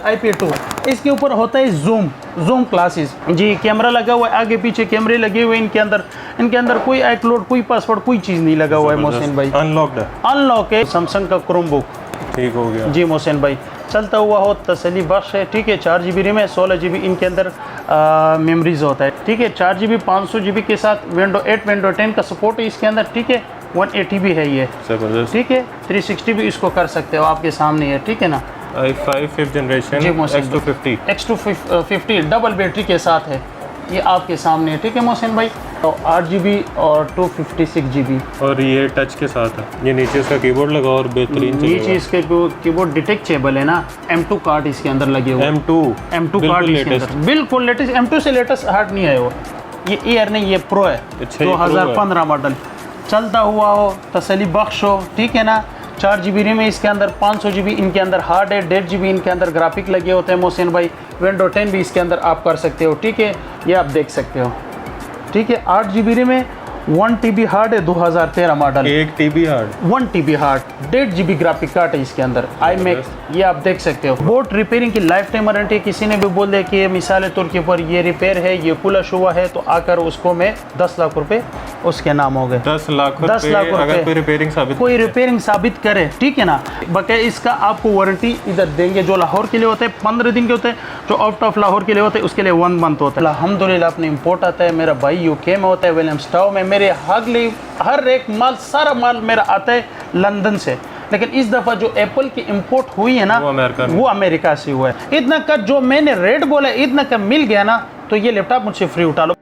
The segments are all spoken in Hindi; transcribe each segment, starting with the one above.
IP2। इसके ऊपर होता है जूम क्लासेस जी, कैमरा लगा हुआ है, आगे पीछे कैमरे लगे हुए हैं इनके अंदर कोई iCloud, कोई पासवर्ड, कोई चीज़ नहीं लगा हुआ है मोहसिन भाई। अनलॉक है। सैमसंग का क्रोमबुक ठीक हो गया जी मोहसिन भाई, चलता हुआ हो, तसल्ली बख्श है। ठीक है, 4 GB रैम है, 16 GB इनके अंदर मेमोरीज होता है। ठीक है, 4 GB 500 GB के साथ विंडो 8 विंडो 10 का सपोर्ट है इसके अंदर। ठीक है, 180 भी है ये, ठीक है, 360 भी इसको कर सकते हो, आपके सामने है। ठीक है ना, i5 5th generation X250 double battery के साथ है, ये आपके सामने है। ठीक है मोहसिन भाई, तो 8 GB और 256 GB, और ये टच के साथ है। ये नीचे इसका कीबोर्ड लगा और बेहतरीन नीचे इसके कीबोर्ड डिटेक्चेबल है ना, M2 कार्ड इसके अंदर लगे हुए। M2 कार्ड इसके अंदर बिल्कुल लेटेस्ट, M2 से लेटेस्ट हार्ड नहीं है वो, ये एयर नहीं, ये प्रो है। 2015 मॉडल, चलता हुआ हो, तसल्ली बख्श हो। ठीक है ना, 4 GB रैम है इसके अंदर, 500 GB इनके अंदर हार्ड है, 1.5 GB इनके अंदर ग्राफिक लगे होते हैं मोहसिन भाई। विंडो 10 भी इसके अंदर आप कर सकते हो। ठीक है, ये आप देख सकते हो। ठीक है, 8 GB रैम है, 1 TB हार्ड है, 2013 model, 1 TB hard, 1 TB hard, 1.5 GB graphic card है इसके अंदर, iMac, ये आप देख सकते हो। बोट रिपेयरिंग की लाइफ टाइम वारंटी। किसी ने भी बोल दिया कि ये मिसाल तौर के ऊपर ये रिपेयर है, ये पुलश हुआ है, तो आकर उसको मैं 10 लाख रुपए उसके नाम हो गए। 10 लाख रुपए अगर कोई रिपेयरिंग साबित करे। ठीक है ना, बकाया इसका आपको वारंटी इधर देंगे। जो लाहौर के लिए होते हैं 15 दिन के होते हैं, जो आउट ऑफ लाहौर के लिए होते हैं उसके लिए 1 मंथ होता है। अल्हम्दुलिल्लाह अपने इम्पोर्ट आता है, मेरा भाई UK में होता है, विलियम्स टाउन में। मेरे हर एक माल, सारा माल मेरा आता है लंदन से, लेकिन इस दफ़ा जो एप्पल की इंपोर्ट हुई है ना, वो अमेरिका से हुआ है। इतना का जो मैंने रेट बोला, इतना का मिल गया ना, तो ये लैपटॉप मुझसे फ्री उठा लो।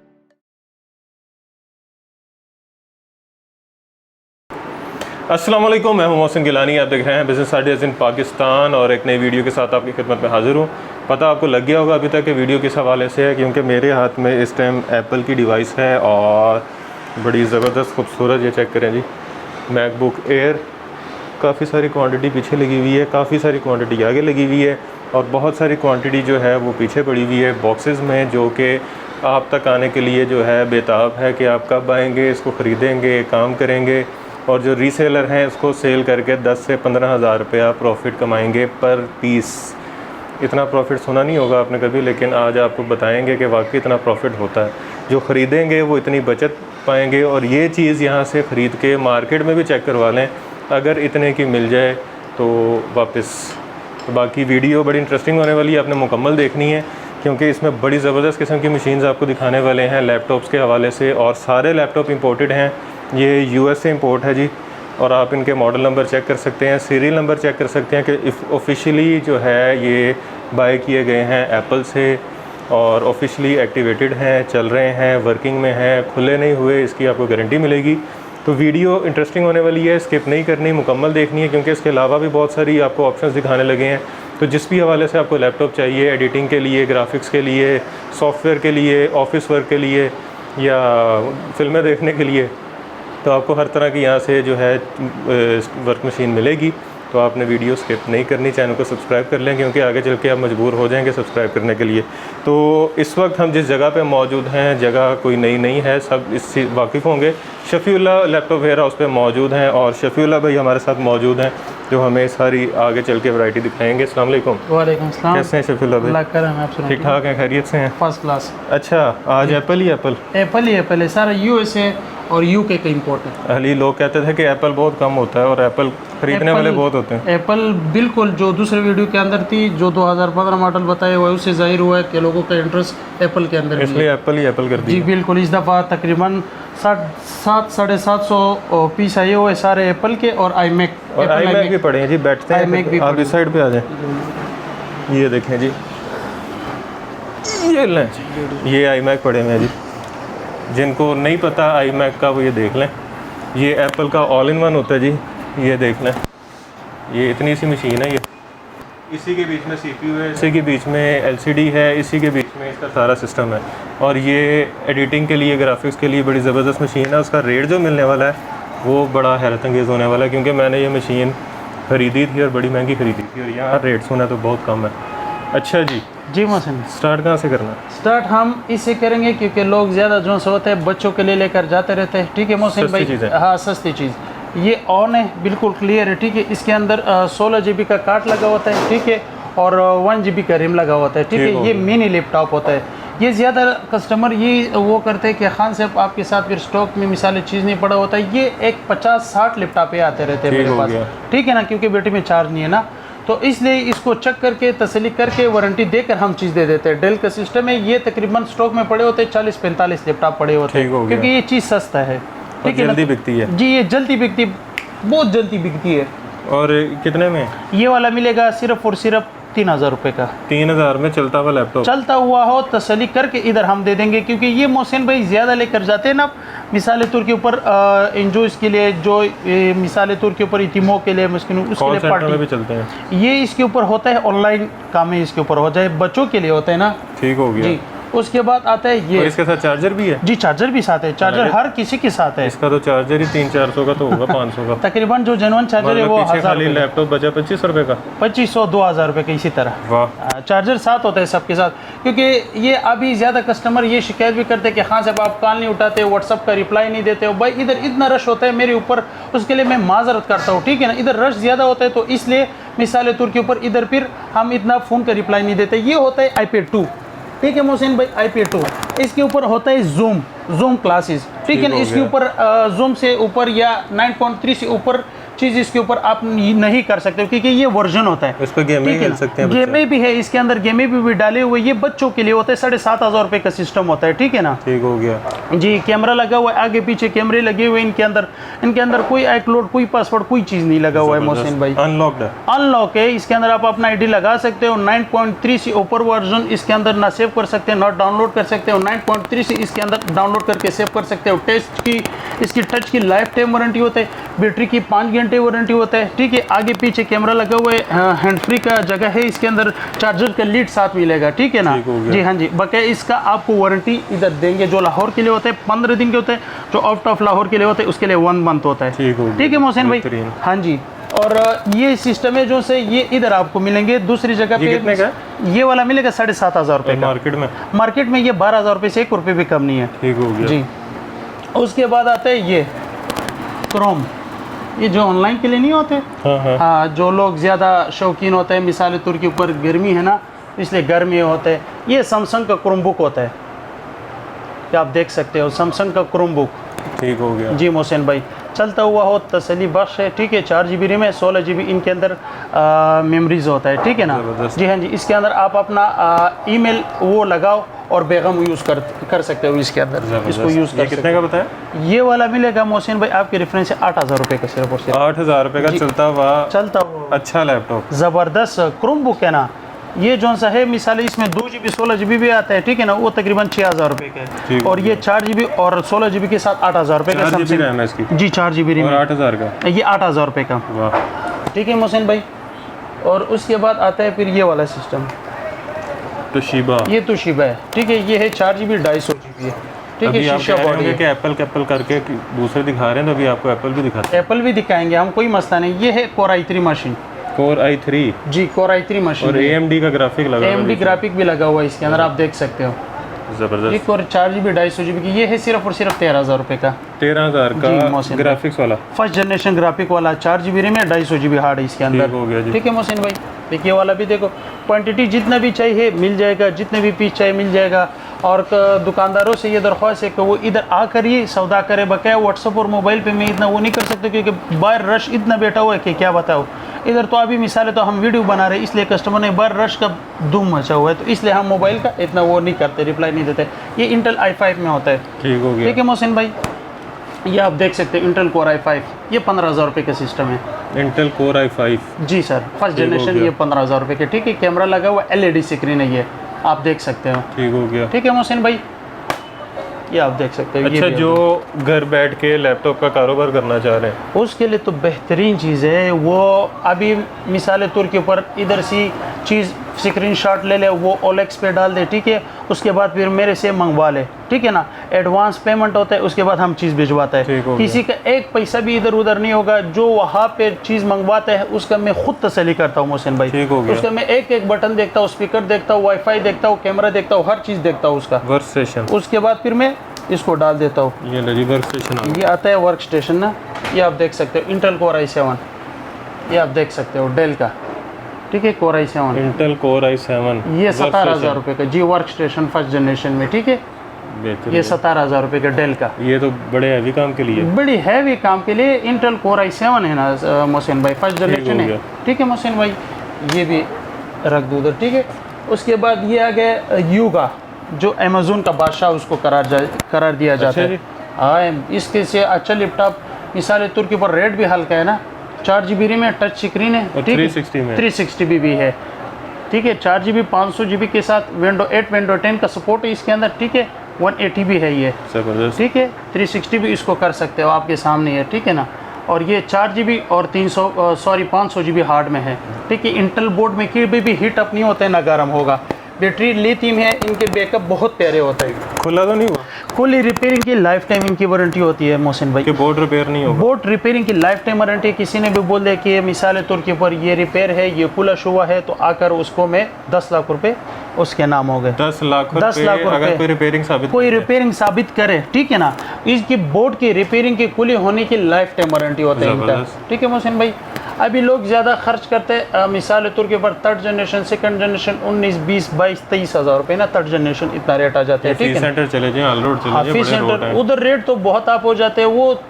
अस्सलाम वालेकुम, मैं हूं मोहसिन गिलानी, आप देख रहे हैं बिज़नेस आइडियाज़ इन पाकिस्तान, और एक नई वीडियो के साथ आपकी खिदमत में हाजिर हूँ। पता आपको लग गया होगा अभी तक कि वीडियो किस हवाले से है, क्योंकि मेरे हाथ में इस टाइम एप्पल की डिवाइस है और बड़ी ज़बरदस्त खूबसूरत, ये चेक करें जी, मैकबुक एयर। काफ़ी सारी क्वांटिटी पीछे लगी हुई है, काफ़ी सारी क्वांटिटी आगे लगी हुई है, और बहुत सारी क्वांटिटी जो है वो पीछे पड़ी हुई है बॉक्सेस में, जो कि आप तक आने के लिए जो है बेताब है कि आप कब आएँगे, इसको ख़रीदेंगे, काम करेंगे, और जो रीसेलर हैं इसको सेल करके 10 से 15 हज़ार रुपया प्रॉफिट कमाएंगे पर पीस। इतना प्रॉफिट सुना नहीं होगा आपने कभी, लेकिन आज आपको बताएंगे कि वाकई इतना प्रॉफिट होता है। जो ख़रीदेंगे वो इतनी बचत पाएंगे, और ये चीज़ यहाँ से ख़रीद के मार्केट में भी चेक करवा लें, अगर इतने की मिल जाए तो वापस। तो बाकी वीडियो बड़ी इंटरेस्टिंग होने वाली है, आपने मुकम्मल देखनी है, क्योंकि इसमें बड़ी ज़बरदस्त किस्म की मशीन्स आपको दिखाने वाले हैं लैपटॉप्स के हवाले से, और सारे लैपटॉप इंपोर्टेड हैं। ये US से इंपोर्ट है जी, और आप इनके मॉडल नंबर चेक कर सकते हैं, सीरियल नंबर चेक कर सकते हैं कि ऑफिशियली जो है ये बाय किए गए हैं एप्पल से, और ऑफिशियली एक्टिवेटेड हैं, चल रहे हैं, वर्किंग में हैं, खुले नहीं हुए, इसकी आपको गारंटी मिलेगी। तो वीडियो इंटरेस्टिंग होने वाली है, स्किप नहीं करनी, मुकम्मल देखनी है, क्योंकि इसके अलावा भी बहुत सारी आपको ऑप्शंस दिखाने लगे हैं। तो जिस भी हवाले से आपको लैपटॉप चाहिए, एडिटिंग के लिए, ग्राफिक्स के लिए, सॉफ्टवेयर के लिए, ऑफिस वर्क के लिए, या फिल्में देखने के लिए, तो आपको हर तरह की यहाँ से जो है वर्क मशीन मिलेगी। तो आपने वीडियो स्किप नहीं करनी, चैनल को सब्सक्राइब कर लें, क्योंकि आगे चल के आप मजबूर हो जाएंगे सब्सक्राइब करने के लिए। तो इस वक्त हम जिस जगह पे मौजूद हैं, जगह कोई नई नहीं है, सब इससे वाकिफ़ होंगे। शफ़ीउल्लाह लैपटॉप वेयर हाउस पे मौजूद हैं, और शफ़ीउल्लाह भाई हमारे साथ मौजूद हैं, जो हमें सारी आगे चल के वैरायटी दिखाएंगे। अस्सलाम वालेकुम। वालेकुम सलाम। कैसे हैं शफ़ीउल्लाह भाई? ठीक ठाक हैं, खैरियत से हैं? First class. अच्छा, आज एप्पल ही एप्पल है, सारा USA और UK का इंपोर्ट है। पहले लोग कहते थे कि एप्पल बहुत कम होता है और एप्पल खरीदने वाले बहुत होते हैं। एप्पल बिल्कुल, जो दूसरे वीडियो के अंदर थी, जो 2015 मॉडल बताया हुआ है, उससे जाहिर हुआ है कि लोगों का इंटरेस्ट एप्पल के अंदर, इसलिए एप्पल ही एप्पल कर दी जी बिल्कुल। इस दफ़ा तकरीबन 700-750 पीस आए हुए सारे एप्पल के, और iMac भी पड़े हैं जी। बैठते हैं, आप इस साइड पे आ जाएं। ये देखें जी, ये लें, ये iMac पड़े हुए हैं जी। जिनको नहीं पता iMac का, वो ये देख लें। ये एप्पल का ऑल इन वन होता है जी, ये देख लें। ये इतनी सी मशीन है, ये इसी के बीच में CPU है, इसी के बीच में LCD है, इसी के बीच में इसका सारा सिस्टम है, और ये एडिटिंग के लिए, ग्राफिक्स के लिए बड़ी ज़बरदस्त मशीन है। उसका रेट जो मिलने वाला है वो बड़ा हैरत अंगेज़ होने वाला है, क्योंकि मैंने ये मशीन ख़रीदी थी और बड़ी महंगी ख़रीदी थी, और यहाँ रेट सुना तो बहुत कम है। अच्छा जी मोहसिन, स्टार्ट कहाँ से करना? स्टार्ट हम इससे करेंगे, क्योंकि लोग ज़्यादा जो से होते हैं बच्चों के लिए लेकर जाते रहते हैं। ठीक है मोहसिन भाई? हाँ, सस्ती चीज़। ये ऑन है, बिल्कुल क्लियर है। ठीक है, इसके अंदर 16 GB का कार्ड लगा होता है। ठीक है, और 1 GB का रैम लगा होता है, ठीक है। ये मिनी लैपटॉप होता है। ये ज़्यादा कस्टमर ये वो करते हैं कि खान साहब आपके साथ फिर स्टॉक में मिसाल चीज़ नहीं पड़ा होता है। ये एक 50-60 लैपटॉप आते रहते हैं मेरे पास, ठीक है ना, क्योंकि बैटरी में चार्ज नहीं है ना, तो इसलिए इसको चेक करके तसल्ली करके वारंटी देकर हम चीज़ दे देते हैं। डेल का सिस्टम है, ये तकरीबन स्टॉक में पड़े होते हैं 40-45 लैपटॉप पड़े होते हैं, क्योंकि ये चीज़ सस्ता है, ठीक है, जल्दी बिकती है जी। ये जल्दी बिकती, बहुत जल्दी बिकती है। और कितने में? ये वाला मिलेगा सिर्फ और सिर्फ 3000 रुपये का। 3000 में चलता हुआ लैपटॉप, चलता हुआ हो तसल्ली करके इधर हम दे देंगे, क्योंकि ये मोहसिन भाई ज़्यादा लेकर जाते हैं ना, मिसाल तौर के ऊपर एंजॉयज के लिए, जो मिसाल तौर के ऊपर इतिमो के लिए, मुस्किन उसके लिए पार्टी भी चलते हैं। ये इसके ऊपर होता है, ऑनलाइन काम है इसके ऊपर, हो जाए बच्चों के लिए होता है ना, ठीक हो गया जी। उसके बाद आता है ये, इसके साथ चार्जर भी है? जी चार्जर भी साथ है, चार्जर हर किसी के साथ है। इसका तो चार्जर ही 300-400 का तो होगा, 500 का तकरीबन जो जेन्युइन चार्जर है वो 1000 लैपटॉप बचा 2500 रुपये का, 2500-2000 रुपये का, इसी तरह वाह। चार्जर साथ होता है सबके साथ, क्योंकि ये अभी ज़्यादा कस्टमर ये शिकायत भी करते हैं कि हाँ साहब आप कॉल नहीं उठाते, व्हाट्सअप का रिप्लाई नहीं देते हो। भाई इधर इतना रश होता है मेरे ऊपर, उसके लिए मैं माजरत करता हूँ, ठीक है ना। इधर रश ज़्यादा होता है तो इसलिए मिसाल तौर के ऊपर इधर फिर हम इतना फ़ोन का रिप्लाई नहीं देते। ये होता है iPad 2, ठीक है मोहसिन भाई, iPad 2। इसके ऊपर होता है जूम क्लासेस, ठीक है ना। इसके ऊपर जूम से ऊपर या 9.3 से ऊपर चीज़ इसके ऊपर आप नहीं कर सकते, क्योंकि ये वर्जन होता है, इस पर गेमें खेल सकते हैं, गेमें भी है इसके अंदर, गेमें भी डाले हुए। ये बच्चों के लिए होता है, 7500 रुपये का सिस्टम होता है, ठीक है ना, ठीक हो गया जी। कैमरा लगा हुआ है, आगे पीछे कैमरे लगे हुए इनके अंदर कोई iCloud, कोई पासवर्ड, कोई चीज़ नहीं लगा हुआ है मोहसिन भाई, अनलॉक है। इसके अंदर आप अपना ID लगा सकते हो। 9.3 से ऊपर वर्जन इसके अंदर ना सेव कर सकते हैं, ना डाउनलोड कर सकते हो। 9.3 से इसके अंदर डाउनलोड करके सेव कर सकते हो। इसकी टच की लाइफ टाइम वारंटी होता है, बैटरी की 5 घंटे वारंटी होता है, ठीक है। आगे पीछे कैमरा लगा हुआ है, हैंड फ्री का जगह है, इसके अंदर चार्जर का लीड साथ मिलेगा, ठीक है ना, जी हाँ जी। बाकी इसका आपको वारंटी इधर देंगे, जो लाहौर के लिए होता है 15 दिन के होते हैं, जो आउट ऑफ लाहौर के लिए होते हैं उसके लिए 1 मंथ होता है, ठीक है मोहसिन भाई, हाँ जी। और ये सिस्टम है जो से ये इधर आपको मिलेंगे, दूसरी जगह पे कितने का? ये वाला मिलेगा 7500 रुपये का। मार्केट में ये 12000 रुपये से 1 रुपये भी कम नहीं है, ठीक हो गया जी। उसके बाद आता है ये क्रोम, ये जो ऑनलाइन के लिए नहीं होते, हाँ, जो लोग ज़्यादा शौकीन होते हैं, मिसाल तौर के ऊपर गर्मी है ना, इसलिए गर्मी होता है। ये सैमसंग का क्रोम बुक होता है, ये आप देख सकते हो, सैमसंग का क्रोम बुक, ठीक हो गया जी मोहसिन भाई। चलता हुआ हो तसली बख्श है, ठीक है। 4 GB रैम है, 16 GB इनके अंदर मेमोरीज होता है, ठीक है ना, जी हाँ जी। इसके अंदर आप अपना ईमेल वो लगाओ और बेगम यूज़ कर सकते हो इसके अंदर, इसको यूज़ कर। कितने का बताया? ये वाला मिलेगा मोहसिन भाई आपके रेफरेंस से 8000 रुपये का, सिर्फ और सिर्फ 8000 रुपये का चलता हुआ अच्छा लैपटॉप, ज़बरदस्त क्रोम बुक है ना। ये जो सा है मिसाल इसमें 2 GB 16 GB भी आता है, ठीक है ना, वो तकरीबन 6000 रुपये का है। और ये 4 GB और 16 GB के साथ 8000 रुपये का, 4 GB रैम है इसकी, जी 4 GB रैम, 8000 का, ये 8000 रुपये का, वाह, ठीक है मोहसिन भाई। और उसके बाद आता है फिर ये वाला सिस्टम, तोशिबा, ये तोशिबा है, ठीक है। ये है 4 GB 250 GB है, ठीक है। शीशा बॉडी है, कि एप्पल करके दूसरे दिखा रहे हैं, तो अभी आपको एप्पल भी दिखाते हैं, एप्पल भी दिखाएंगे हम, कोई मसला नहीं। ये है Core i3 machine, Core i3, जी Core i3 मशीन, और AMD का ग्राफिक लगा हुआ है, AMD ग्राफिक भी लगा हुआ है इसके अंदर, आप देख सकते हो, जबरदस्त। एक और 4 GB 250 GB की, ये है सिर्फ और सिर्फ 13000 रुपये का, 13000 का ग्राफिक्स वाला, फर्स्ट जनरेशन ग्राफिक वाला, 4 GB रैम है, 250 GB हार्ड है इसके अंदर, हो गया जी, ठीक है मोहसिन भाई। देखिए वाला भी देखो, क्वांटिटी जितना भी चाहिए मिल जाएगा, जितने भी पीस चाहिए मिल जाएगा। और दुकानदारों से ये दरख्वास्त है कि वो इधर आकर ही सौदा करे, बकाया व्हाट्सअप और मोबाइल पे मैं इतना वो नहीं कर सकता, क्योंकि बाहर रश इतना बैठा हुआ है कि क्या बताओ। इधर तो अभी मिसाल है तो हम वीडियो बना रहे हैं, इसलिए कस्टमर ने बाहर रश का धूम मचा हुआ है, तो इसलिए हम मोबाइल का इतना वो नहीं करते, रिप्लाई नहीं देते। ये इंटेल i5 में होता है, ठीक हो गया, ठीक है मोहसिन भाई। ये आप देख सकते हैं इंटेल Core i5, ये 15000 रुपये का सिस्टम है, इंटेल Core i5, जी सर, फर्स्ट जनरेशन, ये 15000 रुपये के, ठीक है। कैमरा लगा हुआ LED स्क्रीन है, ये आप देख सकते हो, ठीक हो गया, ठीक है मोहसिन भाई। ये आप देख सकते हो। अच्छा, जो घर बैठ के लैपटॉप का कारोबार करना चाह रहे हैं उसके लिए तो बेहतरीन चीज़ है। वो अभी मिसाल तौर के ऊपर इधर सी चीज़ स्क्रीनशॉट ले ले, वो OLX पे डाल दे, ठीक है। उसके बाद फिर मेरे से मंगवा ले, ठीक है ना। एडवांस पेमेंट होता है, उसके बाद हम चीज़ भिजवाता है, किसी का एक पैसा भी इधर उधर नहीं होगा। जो वहाँ पे चीज़ मंगवाता है उसका मैं खुद तसल्ली करता हूँ मोहसिन भाई, उसका मैं एक एक बटन देखता हूँ, स्पीकर देखता हूँ, वाईफाई देखता हूँ, कैमरा देखता हूँ, हर चीज़ देखता हूँ उसका वर्क स्टेशन। उसके बाद फिर मैं इसको डाल देता हूँ, ये वर्क स्टेशन, ये आता है वर्क स्टेशन ना। ये आप देख सकते हो इंटेल Core i7, ये आप देख सकते हो डेल का, ठीक है, Core i7 Intel core i7 ये 17,000 रुपये का जी, वर्क स्टेशन फर्स्ट जनरेशन में, ठीक है। ये 17,000 रुपये का डेल का, ये तो बड़े हैवी काम के लिए, बड़ी हैवी काम के लिए इंटेल Core i7 है ना मोहसिन भाई, फर्स्ट जनरेशन है, ठीक है मोहसिन भाई। ये भी रख दो उधर, ठीक है। उसके बाद ये आ गया यूगा, जो अमेज़न का बादशाह उसको करार दिया जाता है। हाँ, इसके से अच्छा लैपटॉप मिसाल तौर के ऊपर रेट भी हल्का है ना, 4 GB रैम है, टच स्क्रीन है, ठीक है, 360 भी है, ठीक है। 4 GB 500 GB के साथ विंडो 8 विंडो 10 का सपोर्ट है इसके अंदर, ठीक है। 180 भी है ये, ठीक है। 360 भी इसको कर सकते हो, आपके सामने है, ठीक है ना। और ये 4 GB और 500 GB हार्ड में है, ठीक है। इंटेल बोर्ड में कभी भी हीट अप नहीं होता है, ना गर्म होगा। बैटरी लिथियम है, इनके बैकअप बहुत प्यारे होते हैं। खुला तो नहीं हुआ? खुली रिपेयरिंग की लाइफ टाइम इनकी वारंटी होती है मोहसिन भाई। कि बोर्ड रिपेयर नहीं होगा? बोर्ड रिपेयरिंग की लाइफ टाइम वारंटी। किसी ने भी बोल दिया कि मिसाल तौर के ऊपर ये रिपेयर है, ये खुला हुआ है, तो आकर उसको मैं 10 लाख रुपए उसके नाम हो गए। 10 लाख रुपए अगर कोई रिपेयरिंग साबित करे, ठीक है ना। इसकी बोर्ड की रिपेयरिंग की खुली होने की लाइफ टाइम वारंटी होता है इनका, ठीक है मोहसिन भाई। अभी लोग ज़्यादा खर्च करते हैं, मिसाल तौर के ऊपर थर्ड जनरेशन, सेकंड जनरेशन 19, 20, 22, 23 हज़ार रुपये ना, थर्ड जनरेशन इतना रेट आ जाते हैं, ठीक है। सेंटर चले जाए, ऑल रोड चले जाए, सेंटर उधर रेट तो बहुत आप हो जाते हैं। वो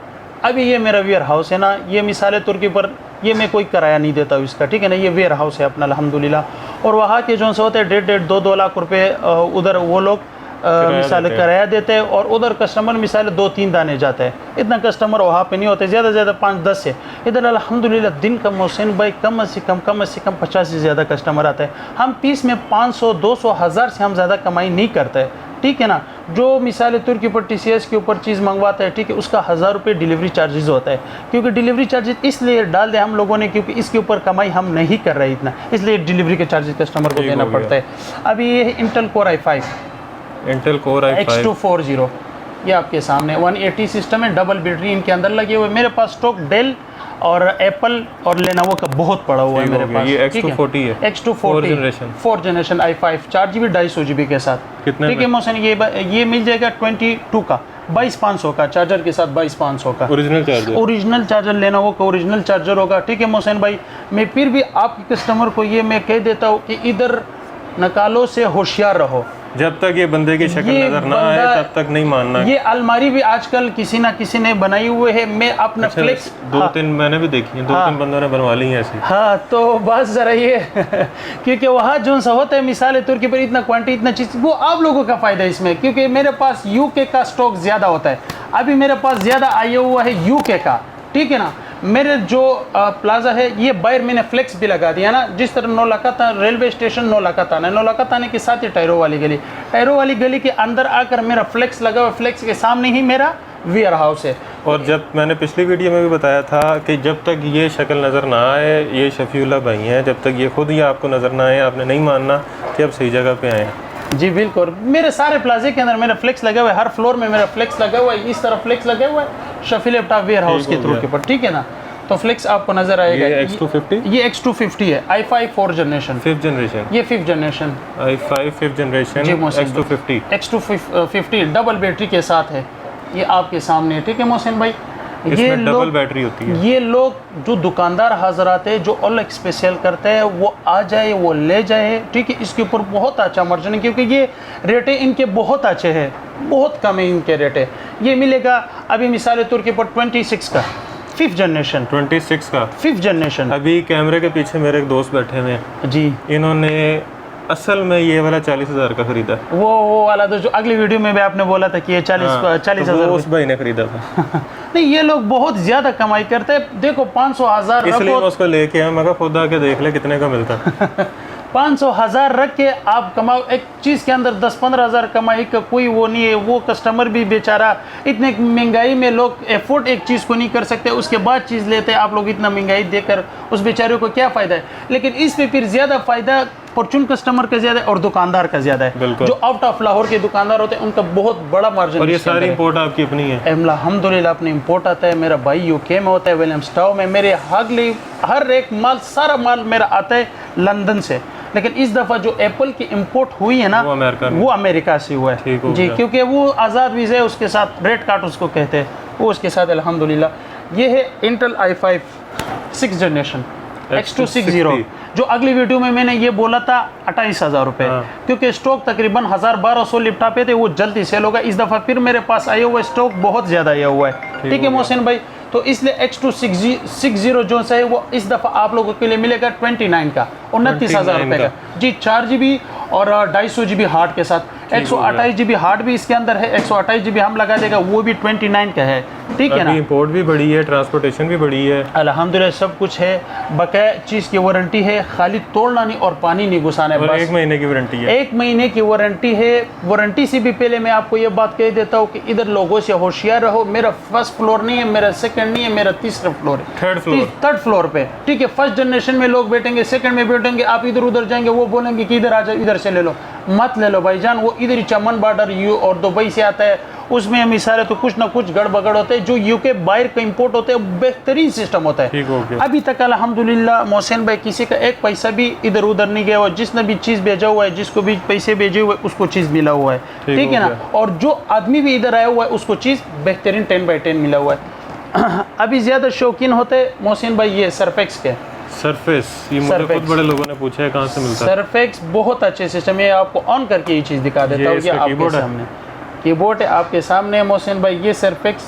अभी ये मेरा वेयर हाउस है ना, ये मिसाल तौर के ऊपर ये मैं कोई किराया नहीं देता हूँ इसका, ठीक है ना। ये वेयर हाउस है अपना अल्हम्दुलिल्लाह। और वहाँ के जो से होते हैं 1.5-2 2 लाख रुपए उधर वो लोग मिसाल किराया देते हैं, और उधर कस्टमर मिसाल 2-3 दाने जाते हैं, इतना कस्टमर वहाँ पे नहीं होते, ज़्यादा से ज़्यादा 5-10 है। इधर अल्हम्दुलिल्लाह दिन का मोहसिन भाई कम से कम 50 से ज़्यादा कस्टमर आते हैं। हम पीस में 500, 200, 1000 से हम ज़्यादा कमाई नहीं करते, ठीक है ना। जो मिसाल तौर के ऊपर TCS के ऊपर चीज़ मंगवाता है, ठीक है, उसका 1000 रुपये डिलीवरी चार्जेस होता है, क्योंकि डिलीवरी चार्जेस इसलिए डाल दे हम लोगों ने क्योंकि इसके ऊपर कमाई हम नहीं कर रहे इतना, इसलिए डिलीवरी के चार्जेस कस्टमर को देना पड़ता है। अभी ये है इंटेल Core i5 X240, ये आपके सामने 180 सिस्टम है, डबल बैटरी इनके अंदर लगे हुए। मेरे पास स्टॉक डेल और एप्पल और लेनोवो का बहुत पड़ा हुआ है मेरे पास। ये X240 है, X240 4th generation i5 4 GB 250 GB के साथ, ठीक है मोहसिन। ये मिल जाएगा 22 का 22,500 का चार्जर के साथ, 22,500 का ओरिजिनल चार्जर लेनोवो का ओरिजिनल चार्जर होगा, ठीक है मोहसिन भाई। मैं फिर भी आपके कस्टमर को ये मैं कह देता हूँ कि इधर नकालों से होशियार रहो, जब तक ये बंदे की शक्ल नजर ना आए तब तक नहीं मानना। ये अलमारी भी आजकल किसी ना किसी ने बनाई हुए है। मैं अपना फ्लेक्स 2-3 मैंने भी देखी है, 2-3 बंदों ने बनवा ली है ऐसी। हाँ, तो बस जरा ये क्योंकि वहाँ जो सा होता है मिसाल तौर के पर इतना क्वांटिटी इतना चीज़, वो आप लोगों का फ़ायदा है इसमें, क्योंकि मेरे पास UK का स्टॉक ज़्यादा होता है। अभी मेरे पास ज़्यादा आया हुआ है UK का, ठीक है ना। मेरे जो प्लाजा है ये बाहर मैंने फ्लेक्स भी लगा दिया ना, जिस तरह नौलखा रेलवे स्टेशन नौलखा आने के साथ ही टायरों वाली गली के अंदर आकर मेरा फ्लेक्स लगा हुआ, फ्लेक्स के सामने ही मेरा वेयर हाउस है। और जब मैंने पिछली वीडियो में भी बताया था कि जब तक ये शक्ल नज़र ना आए, ये शफीउल्लाह भाई हैं, जब तक ये खुद ही आपको नज़र ना आए आपने नहीं मानना कि आप सही जगह पे आए हैं। जी बिल्कुल, मेरे सारे प्लाजे के अंदर मेरा फ्लेक्स लगा हुआ है, हर फ्लोर में मेरा फ्लेक्स लगा हुआ है, इस तरफ फ्लेक्स लगा हुआ है शफी लैपटॉप वेयर हाउस के थ्रू के ऊपर, ठीक है ना। तो फ्लेक्स आपको नजर आएगा। ये X250 ये X250 है, i5 4th generation, 5th generation, ये 5th generation i5 5th generation X250 double battery के साथ है, ये आपके सामने, ठीक है मोहसिन भाई। ये डबल बैटरी होती है। ये लोग जो दुकानदार हजरात है जो अलग स्पेशल करते हैं वो आ जाए वो ले जाए, ठीक है। इसके ऊपर बहुत अच्छा मार्जिन है, क्योंकि ये रेटें इनके बहुत अच्छे हैं, बहुत कम है इनके रेटें। ये मिलेगा अभी मिसाल तौर के ऊपर 26 का 5th जनरेशन, 26 का 5th जनरेशन। अभी कैमरे के पीछे मेरे एक दोस्त बैठे हुए हैं जी, इन्होंने असल में ये वाला 40,000 का खरीदा। वो वाला तो जो अगली वीडियो में भी आपने बोला था कि ये 40,000 तो उस भाई ने खरीदा था। नहीं, ये लोग बहुत ज्यादा कमाई करते हैं। देखो 500,000 इसलिए मैं उसको लेके आया, मैं कहा खुद आके देख ले कितने का मिलता। 500,000 रख के आप कमाओ, एक चीज़ के अंदर 10-15 हज़ार कमाई का कोई वो नहीं है। वो कस्टमर भी बेचारा, इतने महंगाई में लोग एफोर्ड एक चीज़ को नहीं कर सकते, उसके बाद चीज़ लेते हैं। आप लोग इतना महंगाई देकर उस बेचारे को क्या फ़ायदा है। लेकिन इस पे फिर ज़्यादा फ़ायदा फॉर्चून कस्टमर का ज़्यादा है और दुकानदार का ज़्यादा है। जो आउट ऑफ लाहौर के दुकानदार होते हैं उनका बहुत बड़ा मार्जिन। और ये सारी इंपोर्ट आपकी अपनी है? अल्हम्दुलिल्लाह अपनी इंपोर्ट आता है। मेरा भाई यूके में होता है, विलियम्स टाउन में। मेरे हर एक माल, सारा माल मेरा आता है लंदन से। लेकिन इस दफ़ा जो एप्पल की इंपोर्ट हुई है ना, वो अमेरिका से हुआ है जी, क्योंकि वो आज़ाद वीज़ा है, उसके साथ रेड कार्ड उसको कहते हैं, वो उसके साथ अल्हम्दुलिल्लाह। ये है Intel i5 6th generation, X260 जो अगली वीडियो में मैंने ये बोला था 28,000 रुपये, क्योंकि स्टॉक तकरीबन 1,000-1,200 लैपटॉप पे थे, वो जल्दी सेल होगा। इस दफ़ा फिर मेरे पास आया हुआ स्टॉक बहुत ज़्यादा आया हुआ है, ठीक है मोहसिन भाई। तो इसलिए X260 जो है वो इस दफ़ा आप लोगों के लिए मिलेगा 29 का, 29,000 रुपये का जी। 4 GB और 250 GB हार्ड के साथ, 128 GB हार्ड भी इसके अंदर है, 128 GB हम लगा देगा, वो भी 29 का है, ठीक है ना। इंपोर्ट भी बड़ी है, ट्रांसपोर्टेशन भी बड़ी है, अल्हम्दुलिल्लाह सब कुछ है। बकाया चीज़ की वारंटी है, खाली तोड़ना नहीं और पानी नहीं घुसाना है, बस 1 महीने की वारंटी है। 1 महीने की वारंटी है। वारंटी से भी पहले मैं आपको ये बात कह देता हूँ कि इधर लोगों से होशियार रहो। मेरा फर्स्ट फ्लोर नहीं है, मेरा सेकंड नहीं है, मेरा तीसरा फ्लोर है, थर्ड फ्लोर पे, ठीक है। फर्स्ट जनरेशन में लोग बैठेंगे, सेकंड में बैठेंगे, आप इधर उधर जाएंगे, वो बोलेंगे कि इधर आ जाओ, इधर से ले लो, मत ले लो भाईजान। वो इधर ही चमन बॉर्डर यू और दुबई से आता है, उसमें मिसाल तो कुछ ना कुछ गड़बड़ होते हैं। जो यूके बाहर का इंपोर्ट होते हैं, बेहतरीन सिस्टम होता है। अभी तक अल्हम्दुलिल्लाह मोहसिन भाई किसी का एक पैसा भी इधर उधर नहीं गया हुआ। जिसने भी चीज़ भेजा हुआ है, जिसको भी पैसे भेजे हुए उसको चीज़ मिला हुआ है, ठीक है ना। और जो आदमी भी इधर आया हुआ है उसको चीज़ बेहतरीन 10/10 मिला हुआ है। अभी ज़्यादा शौकीन होते मोहसिन भाई ये सरफेक्स के सरफेस, ये मुझे बहुत बड़े लोगों ने पूछा है कहाँ से मिलता है। सरफेक्स बहुत अच्छे सिस्टम है, आपको ऑन करके ये चीज़ दिखा देता हूँ। ये आपके सामने कीबोर्ड है, आपके सामने मोहसिन भाई। ये सरफेक्स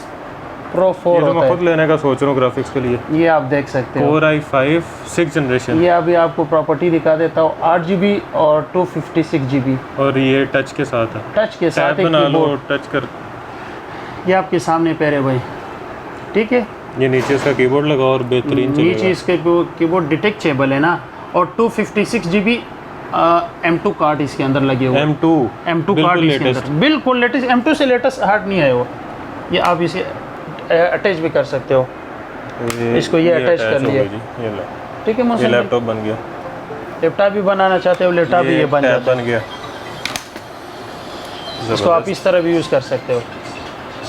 प्रो 4 होता है। मैं खुद लेने का सोच रहा हूँ ग्राफिक्स के लिए। ये आप देख सकते हो, Core i5 6th जनरेशन। ये अभी आपको प्रॉपर्टी दिखा देता हूँ, 8 GB और 256 GB, और ये टच के साथ है, टच के साथ है कीबोर्ड, टच कर। ये आपके सामने पैर है भाई, ठीक है। ये नीचे इसका कीबोर्ड लगा और बेहतरीन चलेगा। नीचे इसके कीबोर्ड डिटेक्चेबल है ना, और 256 GB M2 कार्ड इसके अंदर लगे हुए। M2 कार्ड इसके अंदर बिल्कुल लेटेस्ट, M2 से लेटेस्ट हार्ड नहीं आया वो। ये आप इसे अटैच भी कर सकते हो, इसको ये अटैच कर लिया, ठीक है मोहसिन। लैपटॉप बन गया, लैपटॉप भी बनाना चाहते हो, लैपटॉप भी ये बन गया। इसको आप इस तरह भी यूज़ कर सकते हो,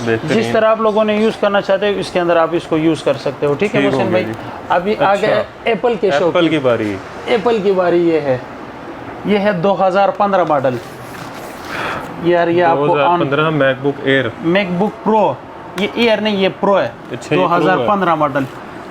जिस तरह आप लोगों ने यूज़ करना चाहते हो इसके अंदर आप इसको यूज़ कर सकते हो, ठीक है मोहसिन भाई। अभी आगे एप्पल के शो, एप्पल की बारी, एप्पल की बारी ये है 2015 मॉडल यार। ये आपको 2015 मैकबुक प्रो, ये एयर नहीं ये प्रो है, 2015 मॉडल।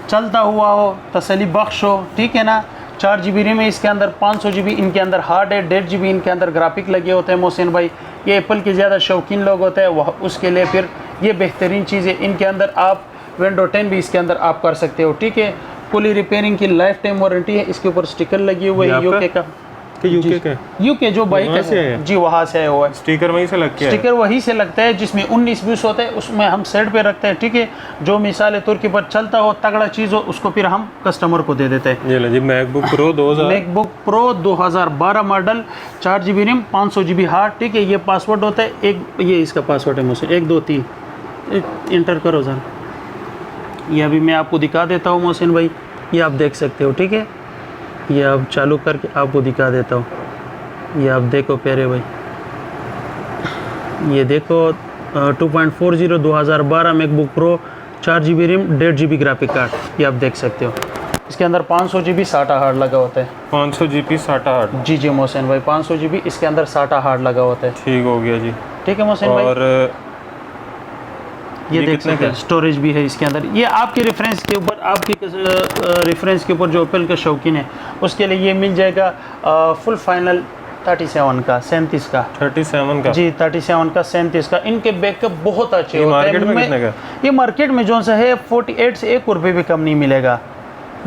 चलता हुआ हो, तसल्ली बख्श हो, ठीक है ना। 4 GB रैम है इसके अंदर, 500 GB इनके अंदर हार्ड है, 1.5 GB इनके अंदर ग्राफिक लगे होते हैं मोहसिन भाई। ये एप्पल के ज़्यादा शौकीन लोग होते हैं, वह उसके लिए फिर ये बेहतरीन चीज़ है। इनके अंदर आप विंडो 10 भी इसके अंदर आप कर सकते हो, ठीक है। फुली रिपेयरिंग की लाइफ टाइम वारंटी है। इसके ऊपर स्टिकर लगी हुई है यूके का, यूके जो बाइक है जी, वहाँ से आया हुआ है। स्टिकर वहीं से लगता है, स्टिकर वहीं से लगता है, जिसमें 19-20 होता है, उसमें हम साइड पे रखते हैं, ठीक है। जो मिसाल तुर्की पर चलता हो, तगड़ा चीज़ हो, उसको फिर हम कस्टमर को दे देते हैं। ये लीजिए MacBook pro 2012 model, 4 GB RAM, 500 GB hard, ठीक है। ये पासवर्ड होता है एक, ये इसका पासवर्ड है मोहसिन, 1 2 3 इंटर करो सर। ये अभी मैं आपको दिखा देता हूँ मोहसिन भाई, ये आप देख सकते हो, ठीक है। ये आप चालू करके आपको दिखा देता हूँ। ये आप देखो प्यारे भाई, ये देखो 2.40 2012 MacBook pro, 4 GB RAM, 1.5 GB graphic card, ये आप देख सकते हो। इसके अंदर 500 GB SATA हार्ड लगा होता है। 500 GB SATA हार्ड, जी मोहसिन भाई, 500 GB इसके अंदर SATA हार्ड लगा होता है। ठीक हो गया जी, ठीक है मोहसिन भाई। और ये देख सकते हैं, स्टोरेज भी है इसके अंदर। ये आपके रेफरेंस के ऊपर, आपकी रेफरेंस के ऊपर जो एप्पल का शौकीन है उसके लिए ये मिल जाएगा फुल फाइनल 37 का, 37 का, 37 का जी, 37 का, 37 का। इनके बैकअप बहुत अच्छे होते हैं। मार्केट में कितने का? ये मार्केट में जो सा है 48 से 1 रुपये भी कम नहीं मिलेगा।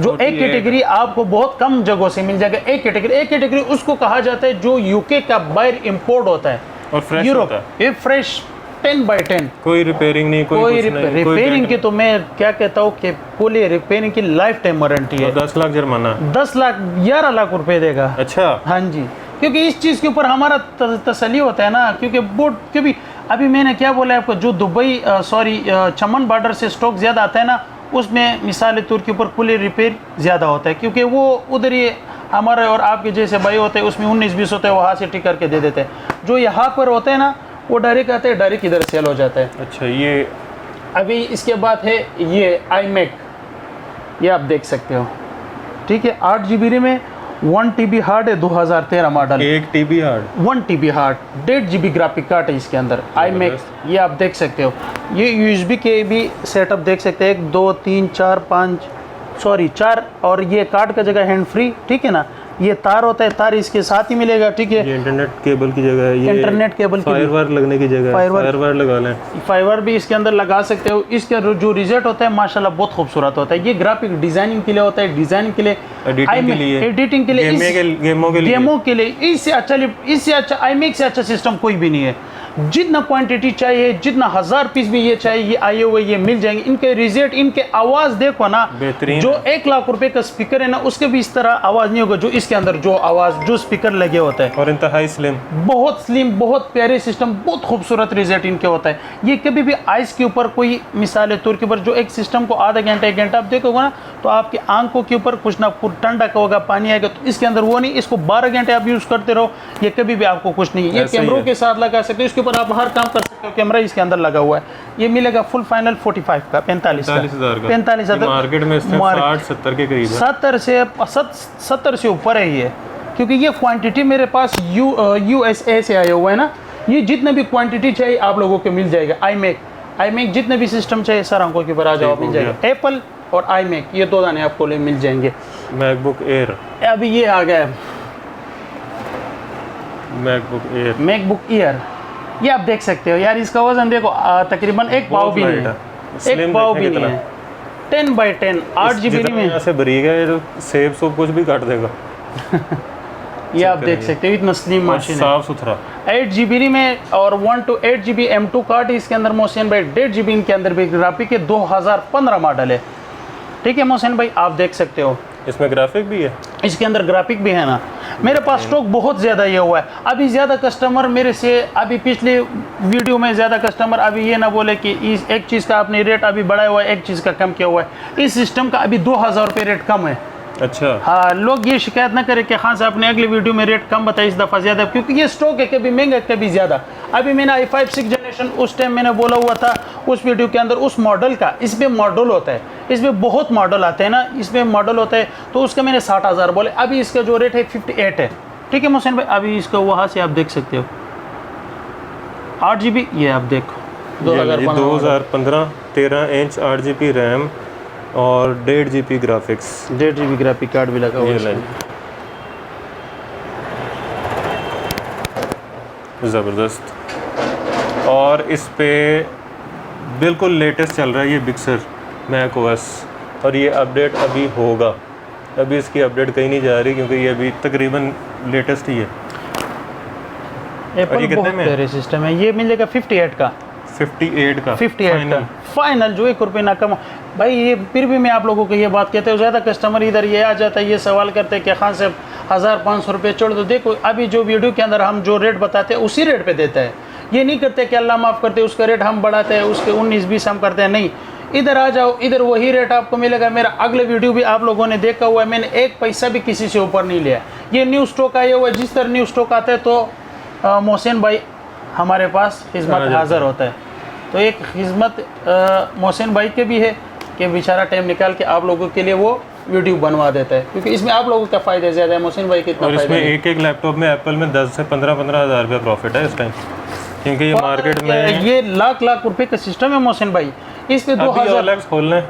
जो एक कैटेगरी आपको बहुत कम जगहों से मिल जाएगा। एक कैटेगरी उसको कहा जाता है जो यूके का बाहर इंपोर्ट होता है और फ्रेश होता है। ये फ्रेश 10/10, कोई रिपेयरिंग नहीं, कोई रिपेयरिंग की तो मैं क्या कहता हूँ कि पूरी रिपेयरिंग की लाइफ टाइम वारंटी है। 10 लाख जुर्माना, 10 लाख 11 लाख रुपए देगा। अच्छा, हाँ जी, क्योंकि इस चीज़ के ऊपर हमारा तसल्ली होता है ना, क्योंकि बोर्ड क्योंकि अभी मैंने क्या बोला आपको, जो दुबई चमन बॉर्डर से स्टॉक ज़्यादा आता है ना, उसमें मिसाल तौर के ऊपर फुली रिपेयर ज़्यादा होता है, क्योंकि वो उधर ही हमारे और आपके जैसे भाई होते हैं, उसमें 19-20 होते हैं, वहाँ से टिक करके दे देते हैं। जो यहाँ पर होते हैं ना, वो डायरेक्ट आते हैं, डायरेक्ट इधर सेल हो जाता है। अच्छा, ये अभी इसके बाद है ये iMac, ये आप देख सकते हो, ठीक है। 8 GB रैम में, 1 TB हार्ड है, 2013 model, 1 TB hard, 1 TB hard, 1.5 GB graphic card है इसके अंदर। iMac ये आप देख सकते हो। ये USB के भी सेटअप देख सकते हैं, 1 2 3 4 5 सॉरी 4, और ये कार्ड का जगह हैंड फ्री, ठीक है ना। ये तार होता है, तार इसके साथ ही मिलेगा, ठीक है। ये इंटरनेट केबल की जगह है, ये इंटरनेट केबल की फायरवायर लगने की जगह है, फायरवायर लगा लें। फाइबर भी इसके अंदर लगा सकते हो। इसका जो रिजल्ट होता है माशाल्लाह बहुत खूबसूरत होता है। ये ग्राफिक डिजाइनिंग के लिए होता है, डिजाइनिंग के लिए, एडिटिंग के लिए, गेमों के लिए। इससे अच्छा iMac से अच्छा सिस्टम कोई भी नहीं है। जितना क्वांटिटी चाहिए, जितना 1000 पीस भी ये चाहिए, ये आए हुए ये मिल जाएंगे। इनके रिजल्ट, इनके आवाज देखो ना, जो 1 लाख रुपए का स्पीकर है ना, उसके भी इस तरह आवाज नहीं होगा जो इसके अंदर जो आवाज जो स्पीकर लगे होता है। और इंतहाई स्लिम, बहुत स्लिम, बहुत प्यारे सिस्टम, बहुत खूबसूरत रिजल्ट इनके होता है। ये कभी भी आइस के ऊपर कोई मिसाल है तौर के ऊपर जो एक सिस्टम को आधा घंटा 1 घंटा आप देखोगे ना, तो आपकी आंखों के ऊपर कुछ ना कुछ ठंडा होगा, पानी आएगा। तो इसके अंदर वो नहीं, इसको 12 घंटे आप यूज करते रहो, ये कभी भी आपको कुछ नहीं। ये कैमरों के साथ लगा सकते हो, इसके ऊपर आप हर काम कर सकते हो। कैमरा इसके अंदर लगा हुआ है। ये मिलेगा फुल फाइनल 45 का, 45,000 मार्केट में 60-70 के करीब है। 70 से ऊपर है ये, क्योंकि ये क्वांटिटी मेरे पास USA से आया हुआ है ना। ये जितने भी क्वांटिटी चाहिए आप लोगों को मिल जाएगा। iMac जितने भी सिस्टम चाहिए सर आंखों के ऊपर आ जाओ, मिल जाएगा। एप्पल और iMac ये 2 दाने आपको मिल जाएंगे। मैकबुक एयर अभी ये आ गया, मैकबुक एयर ये आप देख सकते हो यार। इसका वजन देखो तकरीबन 1 पाव भी नहीं है, 1 पाव भी नहीं है। 10x10 8GB में ऐसे बरीक है, जो सेब सूब कुछ भी काट देगा। ये आप देख सकते हो, इतना स्लिम मशीन है, साफ सुथरा। 8GB में और 1 to 8GB M2 कार्ड इसके अंदर मोहसिन भाई। 1.5GB इनके अंदर भी ग्राफिक के 2015 मॉडल है, ठीक है मोहसिन भाई, आप देख सकते हो। इसमें ग्राफिक भी है, इसके अंदर ग्राफिक भी है ना। मेरे पास स्टॉक बहुत ज़्यादा ये हुआ है। अभी ज़्यादा कस्टमर मेरे से, अभी पिछले वीडियो में ज़्यादा कस्टमर अभी ये ना बोले कि इस एक चीज़ का आपने रेट अभी बढ़ाया हुआ है, एक चीज़ का कम किया हुआ है। इस सिस्टम का अभी 2000 रुपये रेट कम है। अच्छा, हाँ, लोग ये शिकायत ना करें कि खान साहब आपने अगली वीडियो में रेट कम बताया, इस दफ़ा ज़्यादा, क्योंकि ये स्टॉक है, कभी महंगा कभी ज़्यादा। अभी मैंने i5 6 जनरेशन उस टाइम मैंने बोला हुआ था उस वीडियो के अंदर, उस मॉडल का, इसमें मॉडल होता है, इसमें बहुत मॉडल आते हैं ना, इसमें मॉडल होता है, तो उसका मैंने 60,000 बोले। अभी इसका जो रेट है 58 है, ठीक है मोहसिन भाई। अभी इसका वहाँ से आप देख सकते हो 8GB, ये आप देखो 2015 13 इंच 8GB रैम और 1.5GB graphics, 1.5GB graphic card भी लगा हुआ है। ज़बरदस्त। और इस पे बिल्कुल लेटेस्ट चल रहा है ये बिक्सर मैक ओएस, और ये अपडेट अभी होगा। अभी इसकी अपडेट कहीं नहीं जा रही क्योंकि ये अभी तकरीबन लेटेस्ट ही है। एप्पल बहुत प्यारे सिस्टम है। ये मिलेगा 58 का, 58 का फाइनल, जो 1 रुपये ना कम भाई। ये फिर भी मैं आप लोगों को ये बात कहते हो, ज़्यादा कस्टमर इधर ये आ जाता है, ये सवाल करते हैं कि खान साहब 1500 रुपये छोड़ दो। देखो अभी जो वीडियो के अंदर हम जो रेट बताते हैं उसी रेट पे देता है। ये नहीं करते कि अल्लाह माफ़ करते उसका रेट हम बढ़ाते हैं, उसके 19-20 हम करते हैं, नहीं। इधर आ जाओ, इधर वही रेट आपको मिलेगा। मेरा अगले वीडियो भी आप लोगों ने देखा हुआ है, मैंने 1 पैसा भी किसी से ऊपर नहीं लिया। ये न्यू स्टॉक आया हुआ है, जिस तरह न्यू स्टॉक आता है तो मोहसिन भाई हमारे पास खिदमत हाज़िर होता है। तो एक खिदमत मोहसिन भाई के भी है कि बेचारा टाइम निकाल के आप लोगों के लिए वो वीडियो बनवा देता है, क्योंकि इसमें आप लोगों का फ़ायदा ज़्यादा है। मोहसिन भाई कितना और इसमें एक लैपटॉप में एप्पल में 10 से 15 हज़ार रुपया प्रॉफिट है इस टाइम, क्योंकि ये मार्केट में ये लाख रुपए का सिस्टम है मोहसिन भाई। इस पे 2000 OLX खोल लें,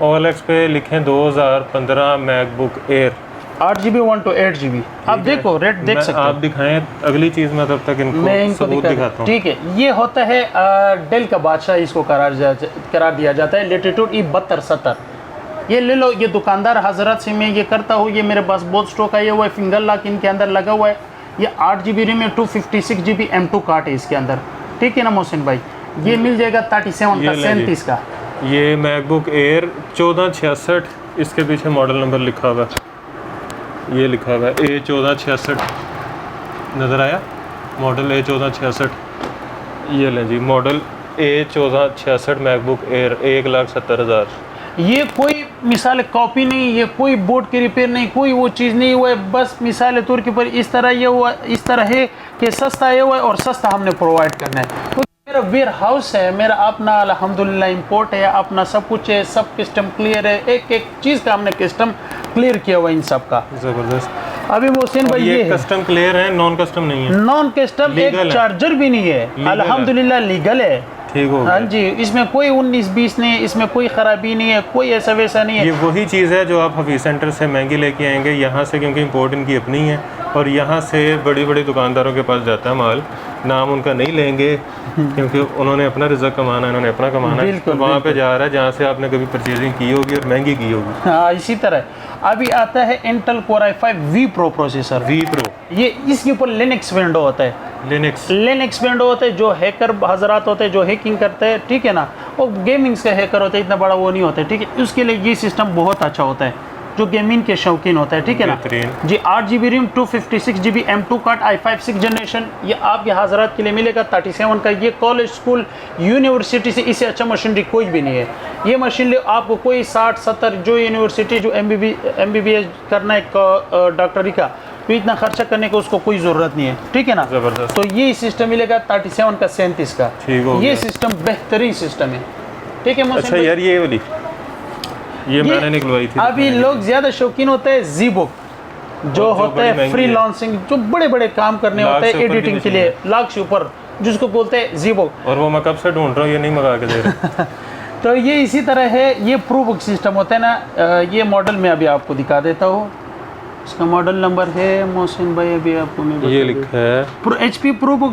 OLX पे लिखें 2015 MacBook air 8GB 1 to 8GB। आप देखो रेट देख सकते हो। आप दिखाएं अगली चीज़ में, तब तक इनको सबूत दिखाता हूँ। ठीक है, ये होता है डेल का बादशाह, इसको करार दिया जाता है, लेटीट्यूड E7270। ये ले लो, ये दुकानदार हजरत से मैं ये करता हूँ। ये मेरे पास बहुत स्टॉक आया हुआ है, फिंगर लॉक इनके अंदर लगा हुआ है। ये 8GB रैम में 256GB M2 कार्ड है इसके अंदर, ठीक है ना मोहसिन भाई। ये मिल जाएगा 37 का। ये मैकबुक एयर 1466, इसके पीछे मॉडल नंबर लिखा हुआ है, ये लिखा हुआ है A1466, नज़र आया मॉडल A1466। ये लें जी मॉडल A1466 मैकबुक एयर 1,70,000। ये कोई मिसाल कॉपी नहीं, ये कोई बोर्ड की रिपेयर नहीं, कोई वो चीज़ नहीं हुआ है। बस मिसाल तौर के ऊपर इस तरह ये हुआ, इस तरह है कि सस्ता ये हुआ है और सस्ता हमने प्रोवाइड करना है। तो मेरा वेयर हाउस है, मेरा अपना अल्हम्दुलिल्लाह इंपोर्ट है, अपना सब कुछ है, सब कस्टम क्लियर है। एक एक चीज़ का हमने कस्टम क्लियर किया हुआ इन सब का। ज़बरदस्त। अभी मोहसिन भाई ये कस्टम क्लियर है, नॉन कस्टम नहीं है, नॉन कस्टम, एक चार्जर भी नहीं है, अल्हम्दुलिल्लाह लीगल है, ठीक हो हाँ गया। जी, इसमें कोई 19-20 नहीं है, इसमें कोई ख़राबी नहीं है, कोई ऐसा वैसा नहीं है। ये वही चीज़ है जो आप हफीज़ सेंटर से महंगी लेके आएंगे यहाँ से, क्योंकि इंपोर्ट इनकी अपनी है और यहाँ से बड़ी बड़ी दुकानदारों के पास जाता है माल। नाम उनका नहीं लेंगे क्योंकि उन्होंने अपना रिज़्क कमाना है, उन्होंने अपना कमाना है, तो वहाँ पे जा रहा है जहाँ से आपने कभी परचेजिंग की होगी और महंगी की होगी। हाँ, इसी तरह अभी आता है Intel core i5 V Pro processor. V Pro, ये इसके ऊपर लिनक्स विंडो होता है। लिनक्स विंडो होता है, जो हैकर हजरात होते हैं जो हैकिंग करते हैं, ठीक है ना, वो गेमिंग्स का हैकर होता है, इतना बड़ा वो नहीं होता है, ठीक है। उसके लिए ये सिस्टम बहुत अच्छा होता है, जो गेमिंग के शौकीन होता है, ठीक है ना जी। 8GB RAM, 256GB M2 card, i5 6th generation, ये आपके हजरात के लिए मिलेगा 37 का। ये कॉलेज, स्कूल, यूनिवर्सिटी से इससे अच्छा मशीनरी कोई भी नहीं है। ये मशीन ले आपको कोई 60-70 जो यूनिवर्सिटी जो MBBS करना है डॉक्टरी का, तो इतना खर्चा करने का उसको कोई ज़रूरत नहीं है, ठीक है ना। ज़बरदस्त। तो ये सिस्टम मिलेगा 37 का, 37 का। ठीक हो ये गया। सिस्टम बेहतरीन सिस्टम है, ठीक है। अच्छा यार, ये वाली ये मैंने निकलवाई थी। अभी लोग ज़्यादा शौकीन होते हैं ज़ीबुक, जो होता है फ्री लॉन्सिंग, जो बड़े बड़े काम करने होते हैं एडिटिंग के लिए, लाख से ऊपर, जिसको बोलते हैं ज़ीबुक। और वो मैं कब से ढूंढ रहा हूँ, ये नहीं मंगा के दे रहे। तो ये इसी तरह है, ये प्रो बुक सिस्टम होता है ना। ये मॉडल मैं अभी आपको दिखा देता हूँ, इसका मॉडल नंबर है मोहसिन भाई, अभी आपको मैं ये लिखा है HP प्रो बुक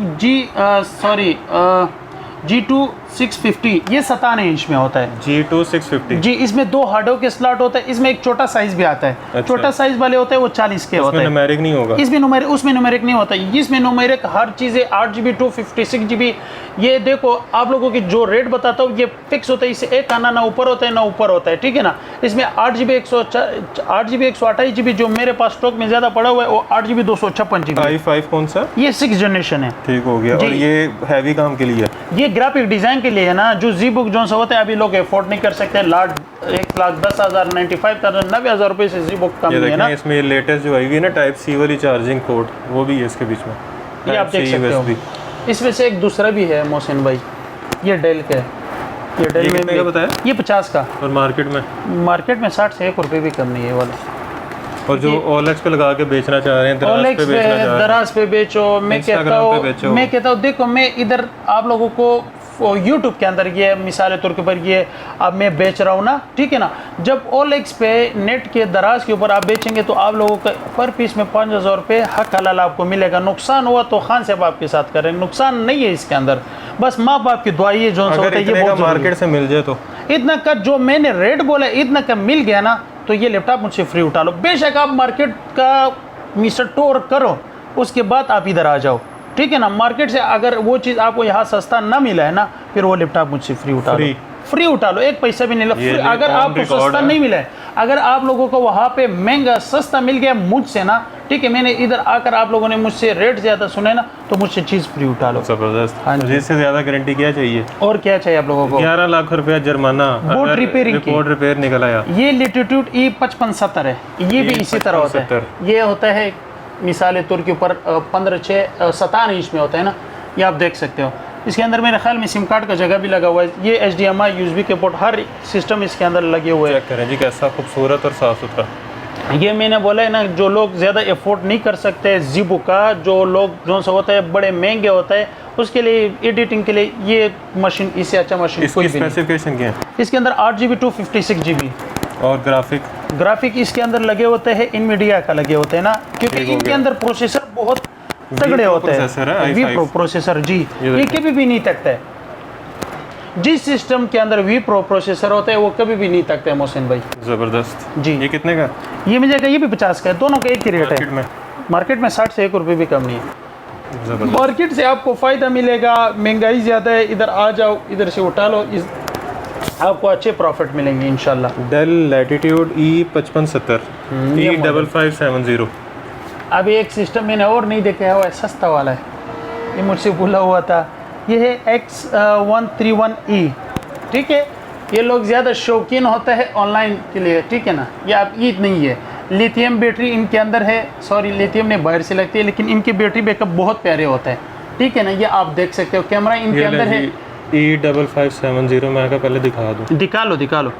G2 650। ये 57 इंच में होता है। G2 650 जी, इसमें 2 हार्डो के स्लॉट होता है, इसमें एक छोटा साइज भी आता है। अच्छा। छोटा साइज वाले होते हैं वो 40 के होते हैं। न्यूमेरिक नहीं होगा इसमें न्यूमेरिक, उसमें न्यूमेरिक नहीं होता। इसमें न्यूमेरिक हर चीज़ें 8GB 256GB। ये देखो आप लोगों की जो रेट बताता हूँ ये फिक्स होता है, इससे एक आना ना ऊपर होता है ना ऊपर होता है, ठीक है ना। इसमें 8GB 128GB जो मेरे पास स्टॉक में ज़्यादा पड़ा हुआ है, वो 8GB 256GB। i5 कौन सा? ये 6th जनरेशन है। ठीक हो गया। और ये हैवी काम के लिए, ये ग्राफिक डिज़ाइन के लिए है ना, जो ज़ीबुक जो सा होता है अभी लोग अफोर्ड नहीं कर सकते। 1,10,000 95,000 90,000 रुपये से ज़ीबुक कम ये है ना। इसमें लेटेस्ट जो आई हुई है ना टाइप C वाली चार्जिंग पोर्ट, वो भी है इसके बीच में, ये आप देख सकते हो। इसमें से एक दूसरा भी है मोहसिन भाई, ये डेल का है। ये डेल में क्या बताया? ये 50 का। और मार्केट में 60 से 1 रुपये भी कम नहीं है वाला। और जो OLX पे लगा के बेचना चाह रहे हैं, दराज पे बेचो। मैं कहता हूँ देखो, मैं इधर आप लोगों को YouTube के अंदर ये मिसाल तौर के ऊपर ये अब मैं बेच रहा हूँ ना, ठीक है ना। जब OLX पे नेट के दराज के ऊपर आप बेचेंगे तो आप लोगों का पर पीस में 5,000 रुपये हक हलाल आपको मिलेगा। नुकसान हुआ तो खान साहब आपके साथ करें, नुकसान नहीं है इसके अंदर, बस माँ बाप की दुआई है। जो ये मार्केट से मिल जाए तो इतना का जो मैंने रेट बोला इतना का मिल गया ना, तो ये लैपटॉप मुझसे फ्री उठा लो। बेशक आप मार्केट का मिस्टर टूर करो, उसके बाद आप इधर आ जाओ, ठीक है ना। मार्केट से अगर वो चीज़ आपको यहाँ सस्ता ना मिला है ना, फिर वो लैपटॉप मुझसे फ्री उठा लो, फ्री उठा लो, एक पैसा भी नहीं लगा। अगर आपको सस्ता नहीं मिला है, अगर आप लोगों को वहाँ पे महंगा सस्ता मिल गया मुझसे ना, ठीक है, मैंने इधर आकर आप लोगों ने मुझसे रेट ज़्यादा सुने ना, तो मुझसे चीज़ फ्री उठा लो। ज़बरदस्त। हाँ, इससे ज़्यादा गारंटी क्या चाहिए? और क्या चाहिए आप लोगों को? 11 लाख रुपया जुर्माना बोर्ड रिपेयरिंग की। बोर्ड रिपेयर निकल आया। ये Latitude E5570 है, ये भी इसी तरह होता है। ये होता है मिसाल तौर के ऊपर 15/6 इंच में होता है ना, ये आप देख सकते हो। इसके अंदर मेरे ख्याल में सिम कार्ड का जगह भी लगा हुआ है। ये HDMI USB के पोर्ट हर सिस्टम इसके अंदर लगे हुए हैं। चेक करें जी, कैसा खूबसूरत और साफ़ सुथरा। ये मैंने बोला है ना, जो लोग ज़्यादा अफोर्ड नहीं कर सकते ज़ीबुक का, जो लोग जो सा होता है बड़े महंगे होता है, उसके लिए एडिटिंग के लिए ये मशीन, इससे अच्छा मशीन कोई भी नहीं। स्पेसिफिकेशन क्या है? इसके अंदर 8GB 256GB और ग्राफिक इसके अंदर लगे होते हैं, इनमीडिया का लगे होते हैं ना, क्योंकि इनके अंदर प्रोसेसर बहुत तगड़े होते हैं। V Pro प्रोसेसर जी, ये कभी भी नहीं थकता है। जिस सिस्टम के अंदर V Pro प्रोसेसर होता है वो कभी भी नहीं थकता है मोहसिन भाई। ज़बरदस्त जी। ये कितने का? ये मिल जाएगा, ये भी 50 का है, दोनों का एक ही रेट है। मार्केट में 60 से 1 रुपये भी कम नहीं है। मार्केट से आपको फ़ायदा मिलेगा, महंगाई ज़्यादा है, इधर आ जाओ, इधर से उठा लो, आपको अच्छे प्रॉफिट मिलेंगे इंशाल्लाह। Dell Latitude E5570 E5570। अभी एक सिस्टम मैंने और नहीं देखा है, वो सस्ता वाला है, ये मुझसे भूला हुआ था। ये है X131E, ठीक है। ये लोग ज़्यादा शौकीन होता है ऑनलाइन के लिए, ठीक है ना। ये आप ईद नहीं है, लिथियम बैटरी इनके अंदर है, सॉरी लिथियम ने बाहर से लगती है, लेकिन इनकी बैटरी बैकअप बहुत प्यारे होता है, ठीक है ना। ये आप देख सकते हो, कैमरा इनके अंदर है। E5570 मैं पहले दिखा दूँ, दिखा लो।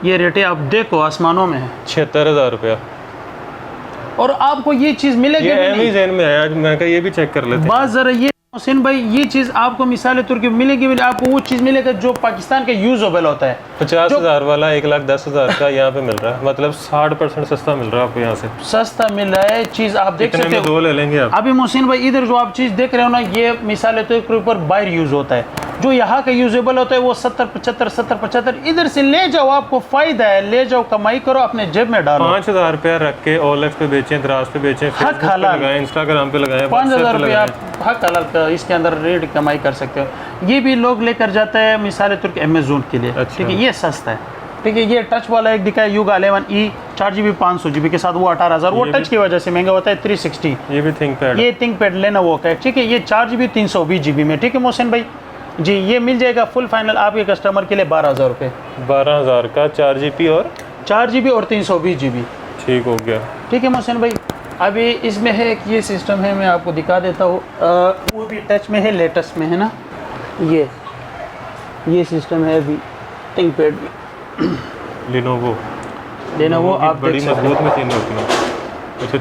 ये रेटें आप देखो, आसमानों में है। 76,000 रुपया। और आपको ये चीज़ मिलेगी ये Amazon में है, आज मैं ये भी चेक कर लेते हैं। बात ज़रा ये हुसैन भाई ये चीज़ आपको मिसाल तौर की मिलेगी, आपको वो चीज़ मिलेगा जो पाकिस्तान का यूजेबल होता है। 50,000 वाला 1,10,000 का यहाँ पे मिल रहा है, मतलब 60% सस्ता मिल रहा है आपको यहाँ से। सस्ता मिल रहा है चीज़, आप देख सकते हो। दो ले लेंगे आप। अभी मोहसिन भाई इधर जो आप चीज़ देख रहे हो ना, ये मिसाल तौर के ऊपर बाहर यूज़ होता है, जो यहाँ का यूजेबल होता है वो 70-75 इधर से ले जाओ, आपको फायदा है, ले जाओ कमाई करो, अपने जेब में डालो। 5,000 रुपया रख के OLX पे बेचें, दराज पे बेचें, हक हलाल, इंस्टाग्राम पे लगाएं, 5,000 रुपया आप हक हलाल का इसके अंदर रेट कमाई कर सकते हो। ये भी लोग लेकर जाते हैं मिसाल तौर के अमेजोन के लिए, ठीक है, ये सस्ता है, ठीक है। ये टच वाला एक दिखा है युगा 11E 4GB 500GB के साथ, वो 18,000, वो टच की वजह से महंगा होता है 360। ये भी थिंकपैड, ये थिंकपैड लेनोवो का है, ठीक है। ये 4GB 320GB में, ठीक है मोहसिन भाई जी। ये मिल जाएगा फुल फाइनल आपके कस्टमर के लिए 12,000 रुपये। 12,000 का 4GB और 320GB। ठीक हो गया, ठीक है मोहसिन भाई। अभी इसमें है कि ये सिस्टम है, मैं आपको दिखा देता हूँ, वो भी टच में है, लेटेस्ट में है ना, ये सिस्टम है अभी थिंकपैड भी लेनोवो आप बड़ी मजबूत मशीन होती है। अच्छा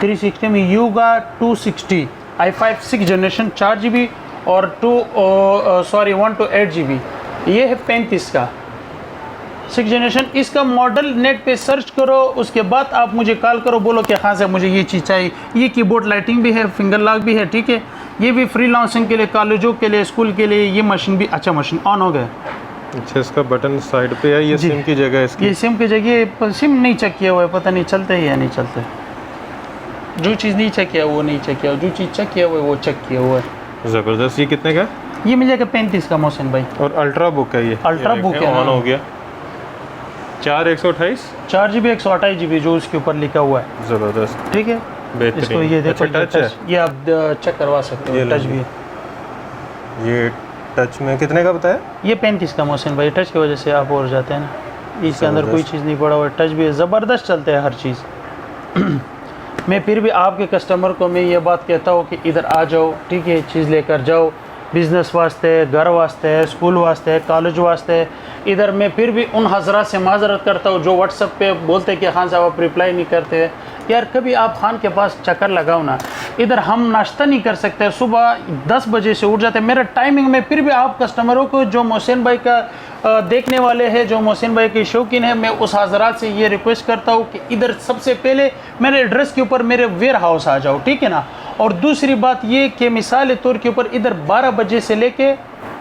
360 में युगा 260 i5 6 जनरेशन 4GB और 1 to 8GB। ये है 35 का 6 जनरेशन। इसका मॉडल नेट पे सर्च करो, उसके बाद आप मुझे कॉल करो, बोलो कि हाँ से मुझे ये चीज़ चाहिए। ये कीबोर्ड लाइटिंग भी है, फिंगर लॉक भी है, ठीक है। ये भी फ्रीलांसिंग के लिए, कॉलेजों के लिए, स्कूल के लिए ये मशीन भी अच्छा मशीन ऑन हो गया। अच्छा इसका बटन साइड पे है, ये सिम की जगह इसकी, ये सिम की जगह, सिम नहीं चेक किया हुआ है, पता नहीं चलते है या नहीं चलते। जो चीज़ नहीं चेक किया वो नहीं चेक किया, जो चीज़ चेक किया हुआ है वो चेक किया हुआ है। ज़बरदस्त। ये कितने का? ये मिल जाएगा 35 का मोहसिन भाई। और अल्ट्रा बुक है ये? अल्ट्रा बुक है, ऑन हो गया। 4 128GB जो उसके ऊपर लिखा हुआ है। ज़बरदस्त, ठीक है, बेहतरीन। इसको ये देखो, अच्छा टच है, ये आप चेक करवा सकते हो, टच भी है। ये टच में कितने का बताया? ये 35 का मोहसिन भाई। टच की वजह से आप और जाते हैं ना, इसके अंदर कोई चीज़ नहीं पड़ा हुआ है, टच भी है, ज़बरदस्त चलते हैं हर चीज़। मैं फिर भी आपके कस्टमर को मैं ये बात कहता हूँ कि इधर आ जाओ, ठीक है, चीज़ लेकर जाओ, बिज़नेस वास्ते, घर वास्ते, स्कूल वास्ते, कॉलेज वास्ते। इधर मैं फिर भी उन हजरात से माजरत करता हूँ जो व्हाट्सएप पे बोलते हैं कि खान साहब आप रिप्लाई नहीं करते। यार कभी आप खान के पास चक्कर लगाओ ना, इधर हम नाश्ता नहीं कर सकते, सुबह 10 बजे से उठ जाते हैं, मेरा टाइमिंग में। फिर भी आप कस्टमरों को जो मोहसिन भाई का देखने वाले हैं, जो मोहसिन भाई के शौकीन है, मैं उस हजरात से ये रिक्वेस्ट करता हूँ कि इधर सबसे पहले मेरे एड्रेस के ऊपर मेरे वेयर हाउस आ जाओ, ठीक है ना। और दूसरी बात ये कि मिसाल तौर के ऊपर इधर 12 बजे से लेके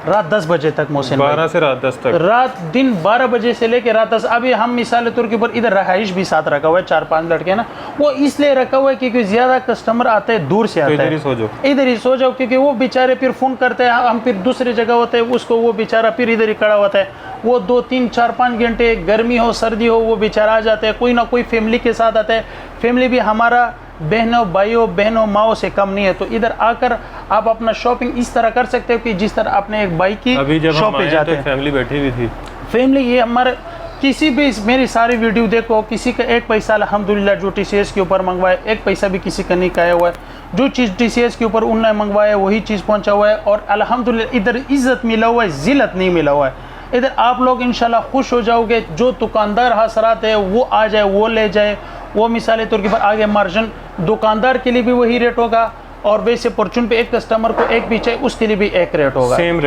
रात 10 बजे तक मोहसिन 12 से रात 10 तक, रात दिन 12 बजे से लेके रात 10। अभी हम मिसाल तौर के ऊपर इधर रहाइश भी साथ रखा हुआ है, 4-5 लड़के ना, वो इसलिए रखा हुआ है क्योंकि ज़्यादा कस्टमर आते हैं, दूर से आते हैं, इधर ही सो जाओ, क्योंकि वो बेचारे फिर फ़ोन करते हैं, हम फिर दूसरी जगह होते हैं, उसको वो बेचारा फिर इधर ही खड़ा होता है, वो 2-3-4-5 घंटे, गर्मी हो सर्दी हो, वो बेचारा आ जाते हैं, कोई ना कोई फैमिली के साथ आता है। फैमिली भी हमारा बहनों भाइयों बहनों माओ से कम नहीं है, तो इधर आकर आप अपना शॉपिंग इस तरह कर सकते हो कि जिस तरह आपने एक बाइक की शॉप पे जाते हैं। फैमिली बैठी हुई थी, फैमिली ये हमारे किसी भी मेरी सारी वीडियो देखो, किसी का एक पैसा अल्हम्दुलिल्लाह जो TCS के ऊपर मंगवाए, एक पैसा भी किसी का नहीं खाया हुआ है। जो चीज़ TCS के ऊपर उन्होंने मंगवाया वही चीज़ पहुंचा हुआ है, और अल्हम्दुलिल्लाह इधर इज्जत मिला हुआ है, जिल्लत नहीं मिला हुआ है। इधर आप लोग इंशाल्लाह खुश हो जाओगे। जो दुकानदार हसरात है वो आ जाए, वो ले जाए, वो मिसाल तौर के पर आगे मार्जिन दुकानदार के लिए भी वही रेट होगा, और वैसे परचून पे एक कस्टमर को एक भी चाहिए उसके लिए भी एक रेट होगा, सेम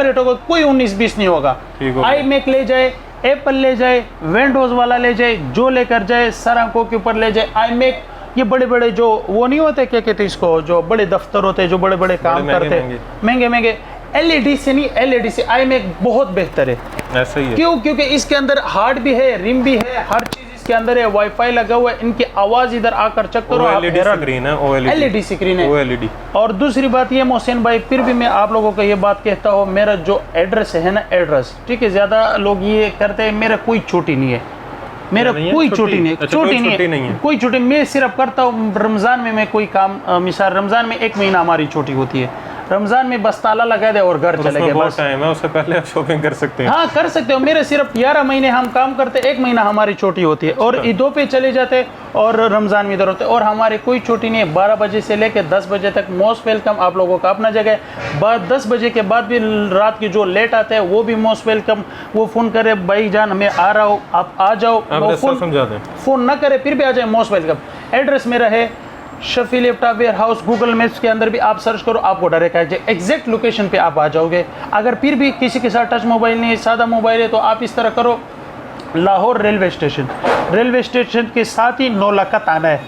रेट होगा, कोई 19-20 नहीं होगा। iMac ले जाए, एप्पल ले जाए, विंडोज़ वाला ले जाए, जो लेकर जाए, सरांको के ऊपर ले जाए iMac। ये बड़े बड़े जो वो नहीं होते, क्या कहते हैं इसको, जो बड़े दफ्तर होते हैं, जो बड़े बड़े काम करते हैं, महंगे LED से नहीं, LED से iMac बहुत बेहतर है। ऐसा ही है, क्यों? क्योंकि इसके अंदर हार्ड भी है, रिम भी है, हर चीज इसके अंदर है, वाईफाई लगा हुआ है, इनकी आवाज इधर आकर चेक करो, LED स्क्रीन है, LED स्क्रीन है, OLED। और दूसरी बात ये मोहसिन भाई, फिर भी मैं आप लोगों को ये बात कहता हूँ, मेरा जो एड्रेस है ना, एड्रेस, ठीक है, ज्यादा लोग ये करते हैं, मेरा कोई छोटी नहीं है, मेरा कोई छोटी नहीं है, छोटी नहीं है, कोई छोटी। मैं सिर्फ करता हूँ रमज़ान में मैं कोई काम, मिसाल रमज़ान में 1 महीना हमारी छोटी होती है, रमज़ान में बस ताला लगा दे और घर चले गए, बस टाइम है, उससे पहले आप शॉपिंग कर सकते हैं। हाँ कर सकते हो। मेरे सिर्फ 11 महीने हम काम करते, 1 महीना हमारी छोटी होती है, और ईदों पे चले जाते और रमज़ान में इधर होते, और हमारी कोई छोटी नहीं है। 12 बजे से लेकर 10 बजे तक मोस्ट वेलकम, आप लोगों का अपना जगह है। बाद 10 बजे के बाद भी रात की जो लेट आते हैं वो भी मोस्ट वेलकम, वो फ़ोन करे, भाई जान मैं आ रहा हूँ, आप आ जाओ, फ़ोन ना करे फिर भी आ जाए, मोस्ट वेलकम। एड्रेस मेरा है Shafi laptop warehouse, Google maps के अंदर भी आप सर्च करो, आपको डायरेक्ट एग्जैक्ट लोकेशन पे आप आ जाओगे। अगर फिर भी किसी के साथ टच मोबाइल नहीं है, सादा मोबाइल है, तो आप इस तरह करो, लाहौर रेलवे स्टेशन के साथ ही नौलखत आना है।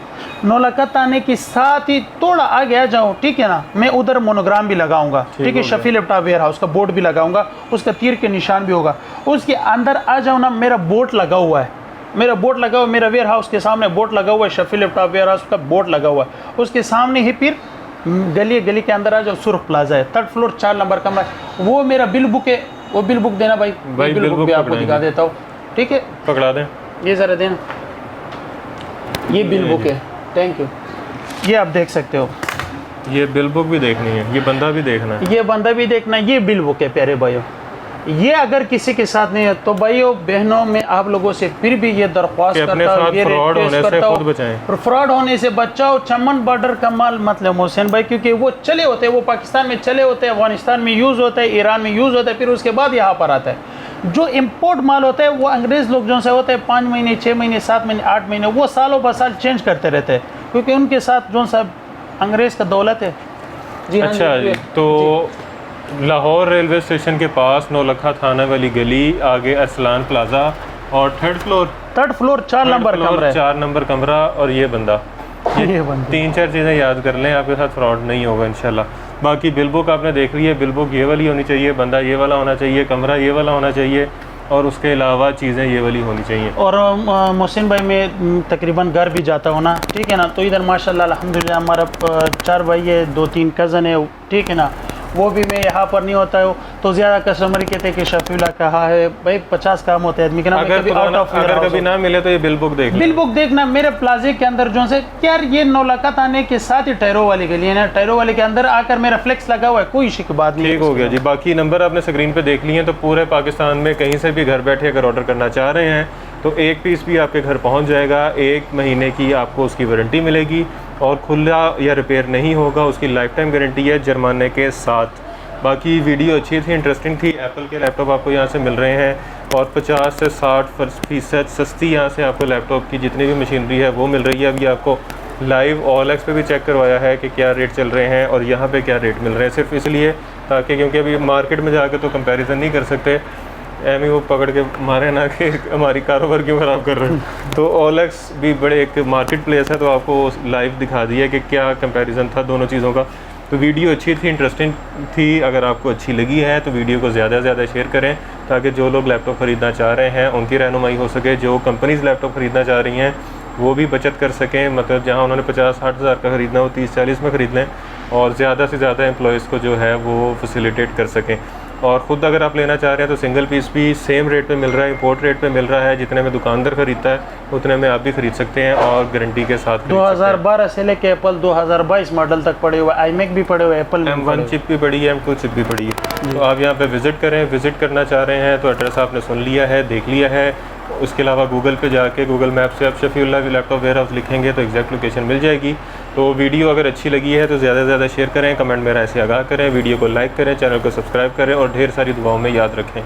नौलखत आने के साथ ही थोड़ा आगे आ जाओ, ठीक है ना, मैं उधर मोनोग्राम भी लगाऊंगा, ठीक है, शफी लैपटॉप वेयर हाउस का बोर्ड भी लगाऊंगा, उसका तीर के निशान भी होगा। उसके अंदर आ जाओ ना, मेरा बोर्ड लगा हुआ है, मेरा बोर्ड लगा हुआ है, मेरा वेयर हाउस के सामने बोर्ड लगा हुआ है, शफी लैपटॉप वेयर हाउस का बोर्ड लगा हुआ है। उसके सामने ही फिर गली के अंदर आ जाओ, सुर्ख प्लाजा है, 3rd फ्लोर 4 नंबर कमरा है। वो मेरा बिल बुक है, वो बिल बुक देना भाई, बिल बुक भी आपको दिखा देता हूँ, ठीक है, पकड़ा दें, ये ज़रा देना, ये बिल बुक है, थैंक यू, ये आप देख सकते हो। ये बिल बुक भी देखनी है, ये बंदा भी देखना है, ये बंदा भी देखना है, ये बिल बुक है प्यारे भाइयों। ये अगर किसी के साथ नहीं है तो भाइयों बहनों, मैं आप लोगों से फिर भी ये दरख्वास्त करता हूँ, फ्रॉड होने से खुद बचाएं, फ्रॉड होने से बचाओ। चमन बॉर्डर का माल मत लो मोहसिन भाई, क्योंकि वो चले होते हैं, वो पाकिस्तान में चले होते हैं, अफगानिस्तान में यूज़ होता है, ईरान में यूज़ होता है, फिर उसके बाद यहाँ पर आता है। जो इम्पोर्ट माल होता है वो अंग्रेज़ लोग जो से होते हैं 5 महीने 6 महीने 7 महीने 8 महीने, वो सालों ब साल चेंज करते रहते हैं, क्योंकि उनके साथ जो सा अंग्रेज़ का दौलत है। जी अच्छा जी, तो लाहौर रेलवे स्टेशन के पास नौलखा थाना वाली गली, आगे अरसलान प्लाजा और 3rd फ्लोर 4 नंबर कमरा, 4 नंबर कमरा, और ये बंदा, ये 3-4 चीज़ें याद कर लें, आपके साथ फ्रॉड नहीं होगा इंशाल्लाह। बाकी बिल बुक आपने देख ली है, बिल बुक ये वाली होनी चाहिए, बंदा ये वाला होना चाहिए, कमरा ये वाला होना चाहिए, और उसके अलावा चीज़ें ये वाली होनी चाहिए। और मोहसिन भाई मैं तकरीबन घर भी जाता हूँ ना, ठीक है ना, तो इधर माशाल्लाह अल्हम्दुलिल्लाह हमारा 4 भाई है, 2-3 कज़न है, ठीक है ना, वो भी मैं यहाँ पर नहीं होता हूँ, तो ज़्यादा कस्टमर कहते हैं कि शफीउल्लाह कहाँ है भाई, 50 काम होते हैं आदमी के ना। अगर कभी ना मिले तो ये बिल बुक देखना, मेरे प्लाजे के अंदर जो से यार, ये नौलखत आने के साथ ही टैरो वाली गली है ना, टैरो वाले के अंदर आकर मेरा फ्लेक्स लगा हुआ है, कोई इश्यू की बात नहीं। ठीक हो गया जी। बाकी नंबर आपने स्क्रीन पे देख लिए हैं, तो पूरे पाकिस्तान में कहीं से भी घर बैठे अगर ऑर्डर करना चाह रहे हैं तो 1 पीस भी आपके घर पहुंच जाएगा, 1 महीने की आपको उसकी वारंटी मिलेगी, और खुला या रिपेयर नहीं होगा, उसकी लाइफ टाइम गारंटी है जुर्माने के साथ। बाकी वीडियो अच्छी थी, इंटरेस्टिंग थी। एप्पल के लैपटॉप आपको यहाँ से मिल रहे हैं, और 50 से 60% सस्ती यहाँ से आपको लैपटॉप की जितनी भी मशीनरी है वो मिल रही है। अभी आपको लाइव OLX पे भी चेक करवाया है कि क्या रेट चल रहे हैं और यहाँ पे क्या रेट मिल रहे हैं, सिर्फ इसलिए ताकि, क्योंकि अभी मार्केट में जाके तो कंपैरिजन नहीं कर सकते, एम ही वो पकड़ के मारे ना कि हमारी कारोबार क्यों ख़राब कर रहे हैं। तो OLX भी बड़े एक मार्केट प्लेस है, तो आपको लाइव दिखा दिया कि क्या कंपैरिजन था दोनों चीज़ों का। तो वीडियो अच्छी थी, इंटरेस्टिंग थी। अगर आपको अच्छी लगी है तो वीडियो को ज़्यादा से ज़्यादा शेयर करें, ताकि जो लोग लैपटॉप ख़रीदना चाह रहे हैं उनकी रहनुमाई हो सके, जो कंपनीज़ लैपटॉप ख़रीदना चाह रही हैं वो भी बचत कर सकें, मतलब जहाँ उन्होंने 50-60 हज़ार का ख़रीदना हो 30-40 में ख़रीद लें, और ज़्यादा से ज़्यादा एम्प्लॉयज़ को जो है वो फैसिलिटेट कर सकें। और ख़ुद अगर आप लेना चाह रहे हैं तो सिंगल पीस भी सेम रेट पे मिल रहा है, इंपोर्ट रेट पे मिल रहा है, जितने में दुकानदार ख़रीदता है उतने में आप भी ख़रीद सकते हैं, और गारंटी के साथ। 2012 से लेके एप्पल 2022 मॉडल तक पड़े हुए, iMac भी पड़े हुए, एप्पल M1 चिप भी पड़ी है, M2 चिप भी पड़ी है। तो आप यहाँ पे विज़िट करें, विज़िट करना चाह रहे हैं तो एड्रेस आपने सुन लिया है, देख लिया है। उसके अलावा गूगल पे जाके गूगल मैप से आप शफीउल्लाह लैपटॉप वेयर हाउस लिखेंगे तो एग्जैक्ट लोकेशन मिल जाएगी। तो वीडियो अगर अच्छी लगी है तो ज़्यादा से ज़्यादा शेयर करें, कमेंट में ऐसे आगाह करें, वीडियो को लाइक करें, चैनल को सब्सक्राइब करें, और ढेर सारी दुआओं में याद रखें।